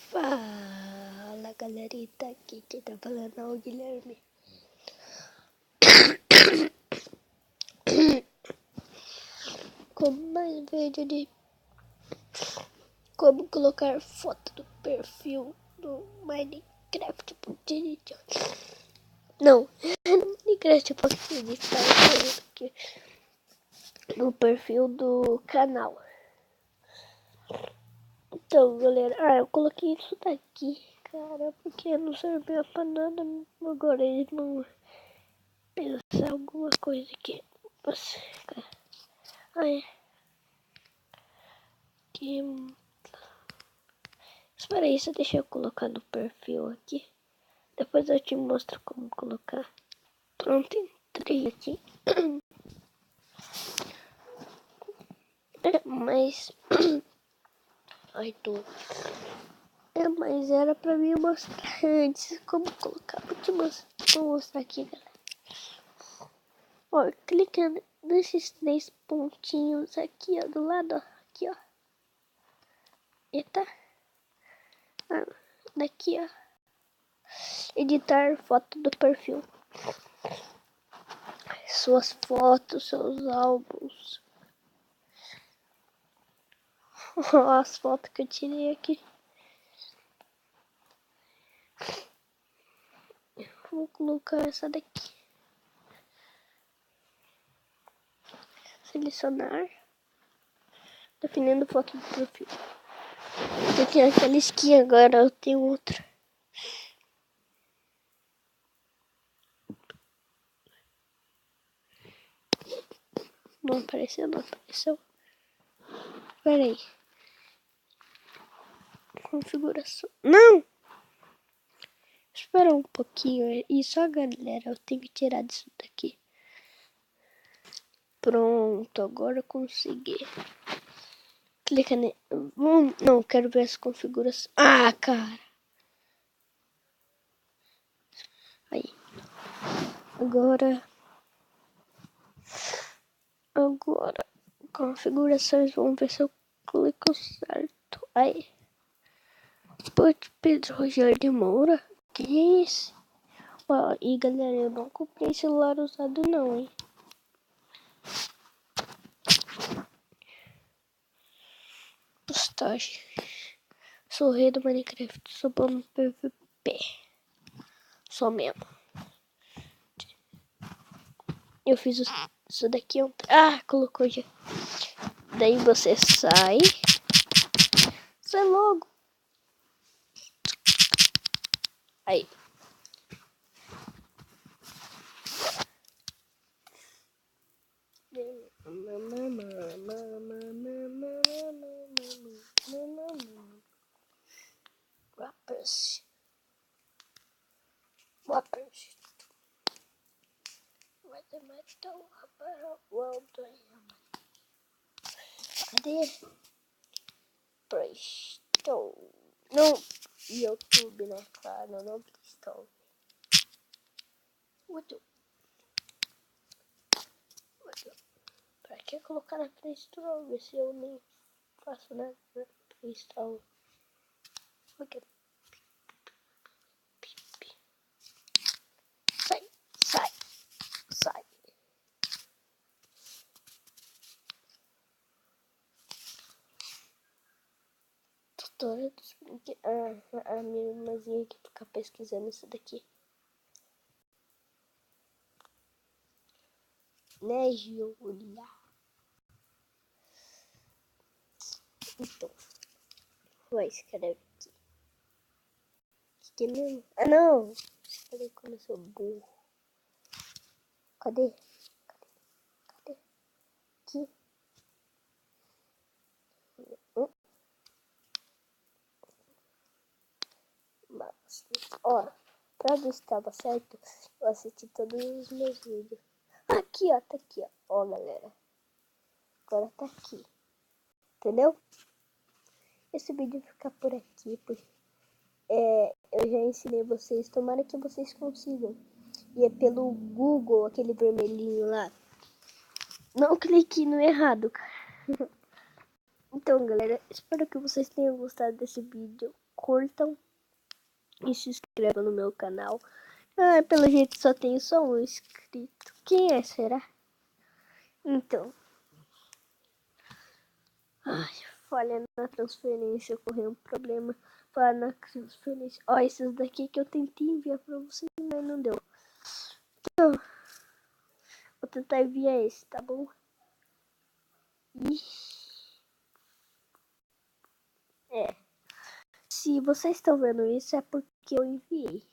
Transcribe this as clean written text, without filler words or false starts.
Fala galerita, aqui quem tá falando é o Guilherme. Com mais um vídeo de como colocar foto do perfil do Minecraft Pocket. Não, Minecraft Pocket Edition aqui no perfil do canal. Então galera, eu coloquei isso daqui, cara, porque não servia pra nada. Agora eles vão pensar alguma coisa que você... Ai, que... Espera aí, só deixa eu colocar no perfil aqui. Depois eu te mostro como colocar. Pronto, entrei aqui. Mas... Ai, tô... mas era pra mim mostrar antes como colocar. Vou mostrar aqui, galera. Ó, clica nesses 3 pontinhos aqui, ó, do lado, ó. Aqui, ó. Eita. Daqui, ó. Editar foto do perfil. Suas fotos, seus álbuns. As fotos que eu tirei aqui. Vou colocar essa daqui. Selecionar. Definindo foto do perfil. Eu tinha aquela skin, agora eu tenho outra. Não apareceu, não apareceu. Espera aí. Configuração. Não! Espera um pouquinho. Isso, galera. Eu tenho que tirar disso daqui. Pronto, agora eu consegui. Clica ne... Não, quero ver as configurações. Ah, cara. Aí. Agora, configurações, vamos ver se eu clico certo. Aí. Pedro Rogério de Moura. Que é esse? Ó, e galera, eu não comprei celular usado não, hein. Postagem. Sou rei do Minecraft, sou bom no PVP. Sou mesmo. Eu fiz isso daqui ontem. Ah, colocou já. Daí você sai. Sai logo. Aí. Rappers. Vai ter mais tão cadê? Prestou. Não. YouTube, né? Claro, não prestou. Muito. Pra que colocar na Play Store se eu nem faço nada na Play Store? Okay. Sai. Tutorial dos brinquedos. A minha irmãzinha que fica pesquisando isso daqui. Né, Julia? Então, vai escrever aqui. Que mesmo? Ah, não! Peraí, como eu sou burro. Cadê? Aqui. Mas, ó, pra ver se tava certo, eu assisti todos os meus vídeos. Aqui, ó, tá aqui, ó. Ó, galera. Agora tá aqui. Entendeu? Esse vídeo fica por aqui, porque eu já ensinei vocês. Tomara que vocês consigam. E é pelo Google, aquele vermelhinho lá. Não clique no errado, cara. Então, galera, espero que vocês tenham gostado desse vídeo. curtam e se inscrevam no meu canal. Ah, pelo jeito só tenho só um inscrito. Quem é, será? Então. Ai, falha na transferência, ocorreu um problema. Falha na transferência. Ó, esses daqui que eu tentei enviar pra você, mas não deu. Então, vou tentar enviar esse, tá bom? É. Se vocês estão vendo isso, é porque eu enviei.